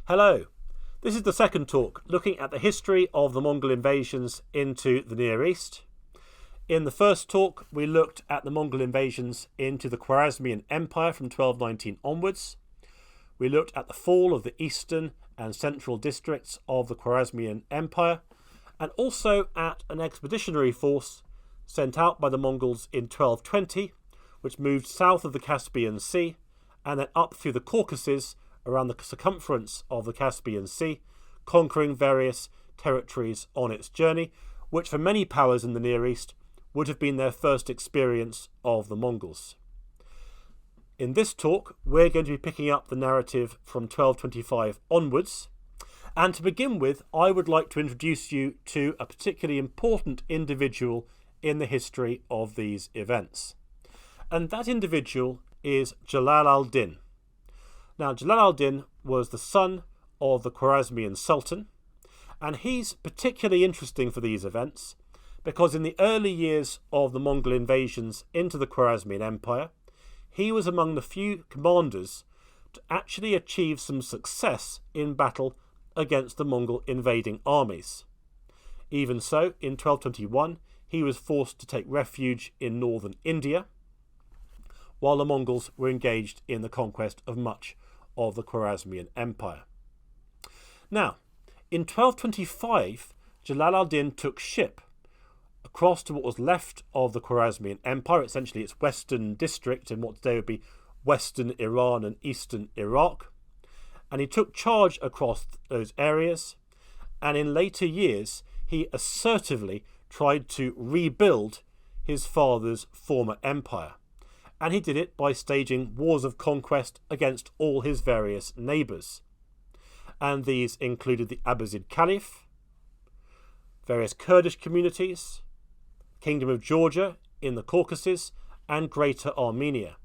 Hello, this is the second talk looking at the history of the Mongol invasions into the Near East. In the first talk we looked at the Mongol invasions into the Chormaghun Empire from 1219 onwards. We looked at the fall of the eastern and central districts of the Chormaghun Empire and also at an expeditionary force sent out by the Mongols in 1220 which moved south of the Caspian Sea and then up through the Caucasus around the circumference of the Caspian Sea, conquering various territories on its journey, which for many powers in the Near East would have been their first experience of the Mongols. In this talk, we're going to be picking up the narrative from 1225 onwards, and to begin with, I would like to introduce you to a particularly important individual in the history of these events. And that individual is Jalal al-Din. Now, Jalal al-Din was the son of the Chormaghun Sultan, and he's particularly interesting for these events because in the early years of the Mongol invasions into the Chormaghun Empire, he was among the few commanders to actually achieve some success in battle against the Mongol invading armies. Even so, in 1221, he was forced to take refuge in northern India, while the Mongols were engaged in the conquest of much of the Chormaghun Empire. Now, in 1225, Jalal al-Din took ship across to what was left of the Chormaghun Empire, essentially its western district in what today would be western Iran and eastern Iraq, and he took charge across those areas, and in later years he assertively tried to rebuild his father's former empire. And he did it by staging wars of conquest against all his various neighbours. And these included the Abbasid Caliph, various Kurdish communities, Kingdom of Georgia in the Caucasus, and Greater Armenia.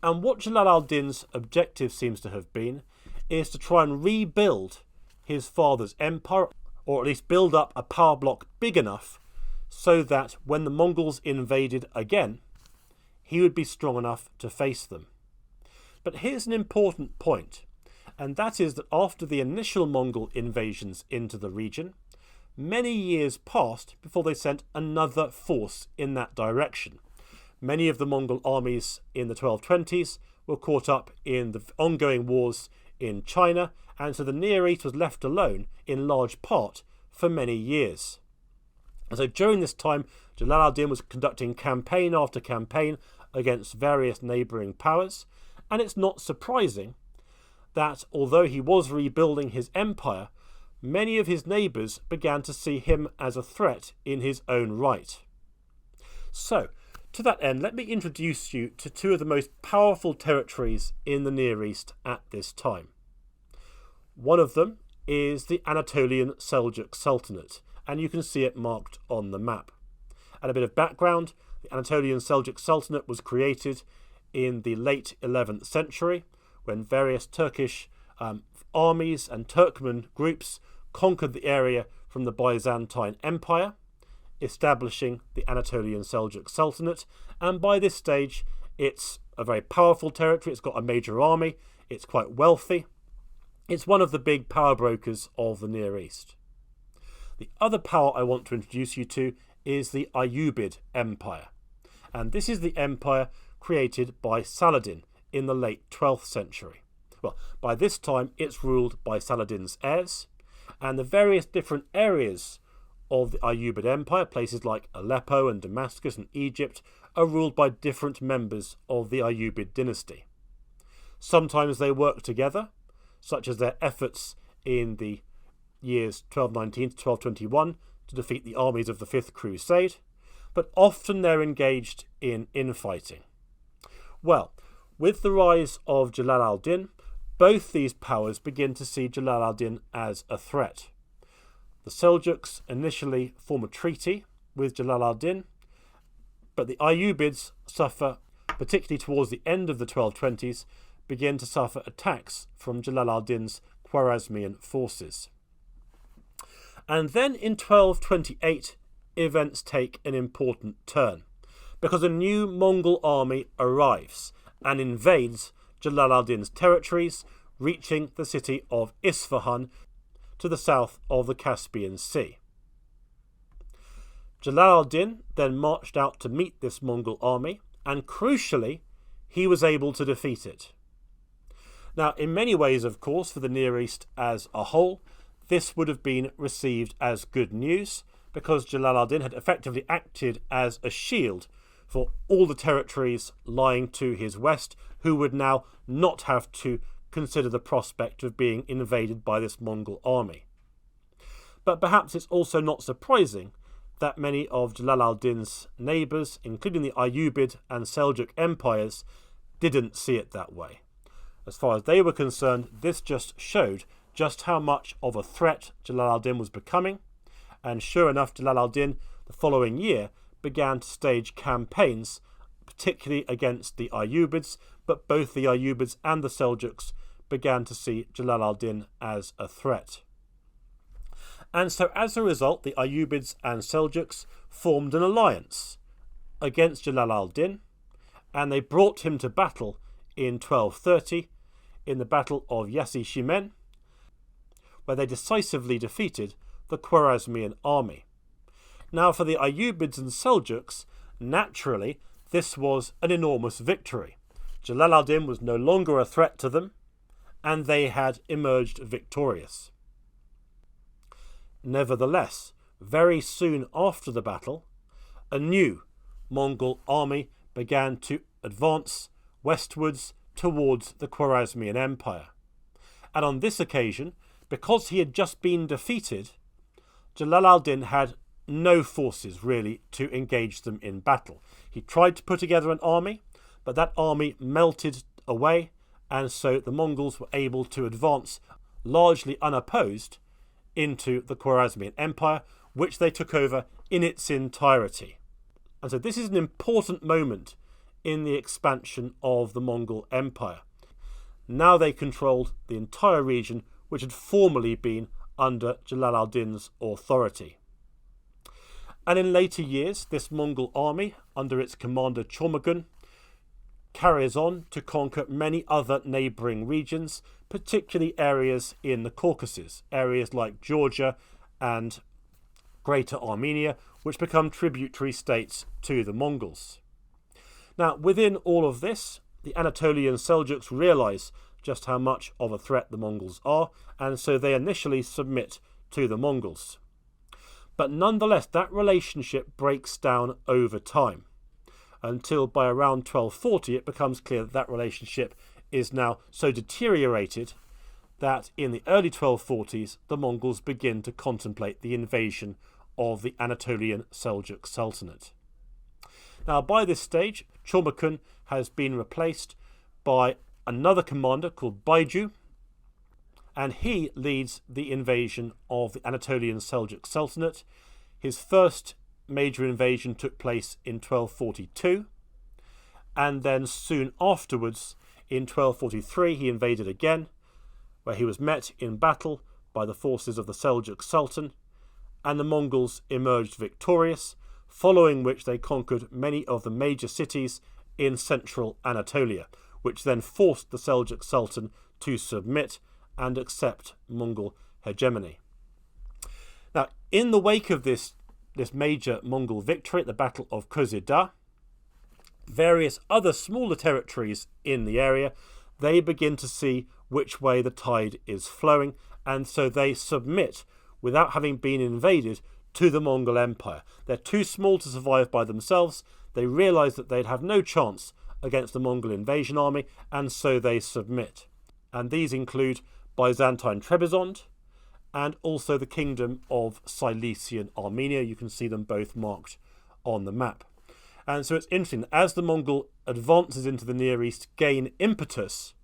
And what Jalal al-Din's objective seems to have been is to try and rebuild his father's empire, or at least build up a power block big enough so that when the Mongols invaded again, he would be strong enough to face them. But here's an important point, and that is that after the initial Mongol invasions into the region, many years passed before they sent another force in that direction. Many of the Mongol armies in the 1220s were caught up in the ongoing wars in China, and so the Near East was left alone in large part for many years. And so during this time, Jalal al-Din was conducting campaign after campaign against various neighbouring powers, and it's not surprising that although he was rebuilding his empire, many of his neighbours began to see him as a threat in his own right. So, to that end, let me introduce you to two of the most powerful territories in the Near East at this time. One of them is the Anatolian Seljuk Sultanate, and you can see it marked on the map. And a bit of background, the Anatolian Seljuk Sultanate was created in the late 11th century when various Turkish armies and Turkmen groups conquered the area from the Byzantine Empire, establishing the Anatolian Seljuk Sultanate, and by this stage it's a very powerful territory, it's got a major army, it's quite wealthy, it's one of the big power brokers of the Near East. The other power I want to introduce you to is the Ayyubid Empire, and this is the empire created by Saladin in the late 12th century. Well, by this time it's ruled by Saladin's heirs, and the various different areas of the Ayyubid Empire, places like Aleppo and Damascus and Egypt, are ruled by different members of the Ayyubid dynasty. Sometimes they work together, such as their efforts in the years 1219 to 1221 to defeat the armies of the Fifth Crusade, but often they're engaged in infighting. Well, with the rise of Jalal al-Din, both these powers begin to see Jalal al-Din as a threat. The Seljuks initially form a treaty with Jalal al-Din, but the Ayyubids suffer, particularly towards the end of the 1220s, begin to suffer attacks from Jalal al-Din's Khwarezmian forces. And then in 1228, events take an important turn, because a new Mongol army arrives and invades Jalal al-Din's territories, reaching the city of Isfahan to the south of the Caspian Sea. Jalal al-Din then marched out to meet this Mongol army, and crucially, he was able to defeat it. Now, in many ways, of course, for the Near East as a whole, this would have been received as good news, because Jalal al-Din had effectively acted as a shield for all the territories lying to his west, who would now not have to consider the prospect of being invaded by this Mongol army. But perhaps it's also not surprising that many of Jalal al-Din's neighbours, including the Ayyubid and Seljuk empires, didn't see it that way. As far as they were concerned, this just showed just how much of a threat Jalal al-Din was becoming, and sure enough, Jalal al-Din the following year began to stage campaigns, particularly against the Ayyubids, but both the Ayyubids and the Seljuks began to see Jalal al-Din as a threat. And so as a result, the Ayyubids and Seljuks formed an alliance against Jalal al-Din, and they brought him to battle in 1230 in the Battle of Yassi-Shimen, where they decisively defeated the Khwarezmian army. Now, for the Ayyubids and Seljuks, naturally, this was an enormous victory. Jalal al-Din was no longer a threat to them, and they had emerged victorious. Nevertheless, very soon after the battle, a new Mongol army began to advance westwards towards the Khwarezmian Empire. And on this occasion, because he had just been defeated, Jalal al-Din had no forces really to engage them in battle. He tried to put together an army, but that army melted away, and so the Mongols were able to advance largely unopposed into the Khwarezmian Empire, which they took over in its entirety. And so this is an important moment in the expansion of the Mongol Empire. Now they controlled the entire region which had formerly been under Jalal al-Din's authority. And in later years, this Mongol army, under its commander Chormaghun, carries on to conquer many other neighbouring regions, particularly areas in the Caucasus, areas like Georgia and Greater Armenia, which become tributary states to the Mongols. Now, within all of this, the Anatolian Seljuks realise just how much of a threat the Mongols are, and so they initially submit to the Mongols. But nonetheless, that relationship breaks down over time, until by around 1240 it becomes clear that that relationship is now so deteriorated that in the early 1240s the Mongols begin to contemplate the invasion of the Anatolian Seljuk Sultanate. Now, by this stage, Chormaghun has been replaced by another commander called Baiju, and he leads the invasion of the Anatolian Seljuk Sultanate. His first major invasion took place in 1242, and then soon afterwards, in 1243, he invaded again, where he was met in battle by the forces of the Seljuk Sultan, and the Mongols emerged victorious, following which they conquered many of the major cities in central Anatolia, which then forced the Seljuk Sultan to submit and accept Mongol hegemony. Now, in the wake of this major Mongol victory at the Battle of Kozhedar, various other smaller territories in the area, they begin to see which way the tide is flowing, and so they submit without having been invaded to the Mongol Empire. They're too small to survive by themselves. They realise that they'd have no chance against the Mongol invasion army, and so they submit. And these include Byzantine Trebizond and also the Kingdom of Cilician Armenia. You can see them both marked on the map. And so it's interesting, as the Mongol advances into the Near East, gain impetus,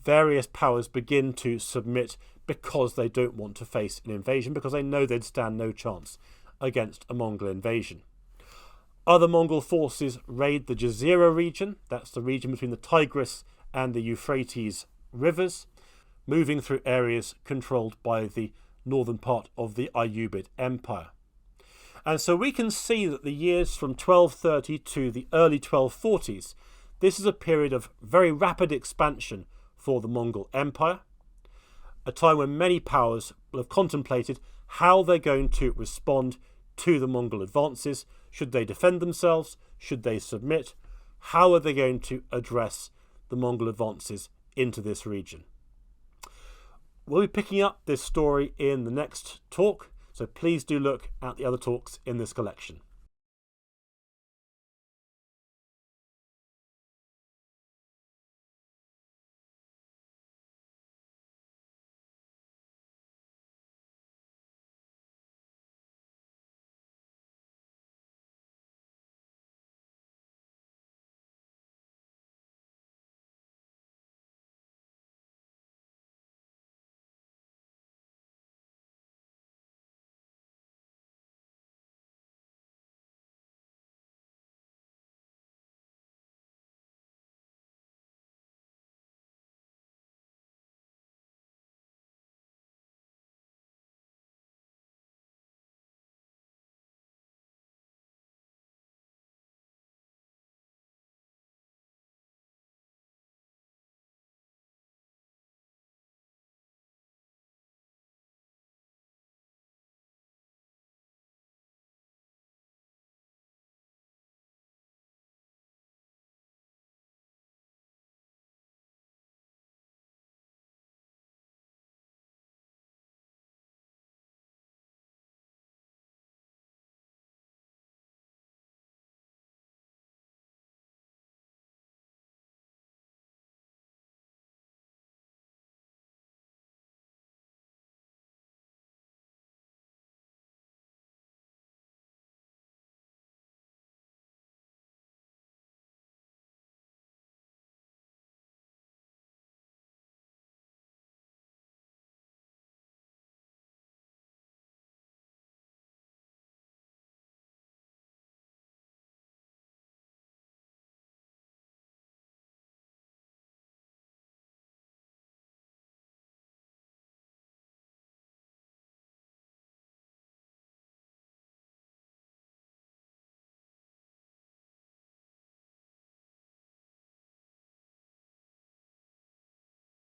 various powers begin to submit because they don't want to face an invasion, because they know they'd stand no chance against a Mongol invasion. Other Mongol forces raid the Jazira region, that's the region between the Tigris and the Euphrates rivers, moving through areas controlled by the northern part of the Ayyubid Empire. And so we can see that the years from 1230 to the early 1240s, this is a period of very rapid expansion for the Mongol Empire. a time when many powers will have contemplated how they're going to respond to the Mongol advances. Should they defend themselves? Should they submit? How are they going to address the Mongol advances into this region? We'll be picking up this story in the next talk, so please do look at the other talks in this collection.